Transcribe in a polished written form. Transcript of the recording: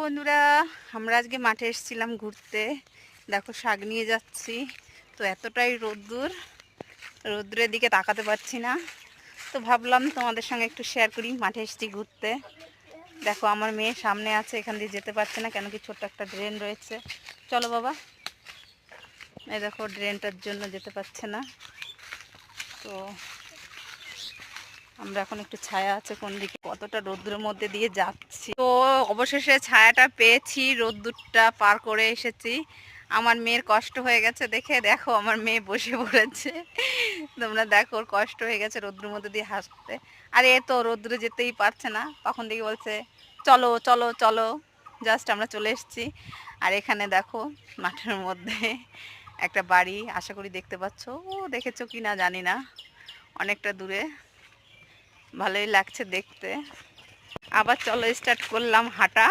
বন্ধুরা, আমরা আজকে মাঠে এসেছিলাম ঘুরতে। দেখো শাক নিয়ে যাচ্ছি। তো এতটাই রোদ্রের দিকে তাকাতে পারছি না। তো ভাবলাম তোমাদের সঙ্গে একটু শেয়ার করি। মাঠে এসেছি ঘুরতে। দেখো আমার মেয়ে সামনে আছে, এখান দিয়ে যেতে পারছে না, কেন কি ছোট্ট একটা ড্রেন রয়েছে। চলো বাবা। এই দেখো ড্রেনটার জন্য যেতে পারছে না। তো আমরা এখন একটু ছায়া আছে কোন দিকে, কতটা রোদ্রের মধ্যে দিয়ে যাচ্ছি। তো অবশেষে ছায়াটা পেয়েছি, রোদ্দুরটা পার করে এসেছি। আমার মেয়ের কষ্ট হয়ে গেছে দেখে, দেখো আমার মেয়ে বসে পড়েছে। তোমরা দেখো ওর কষ্ট হয়ে গেছে রোদ্রের মধ্যে দিয়ে হাসতে। আর এ তো রোদ্রে যেতেই পারছে না, তখন থেকে বলছে চলো চলো চলো। জাস্ট আমরা চলে এসেছি। আর এখানে দেখো মাঠের মধ্যে একটা বাড়ি, আশা করি দেখতে পাচ্ছ। ও দেখেছো কি না জানি না, অনেকটা দূরে। ভালোই লাগছে দেখতে। আবার চলো স্টার্ট করলাম হাঁটা।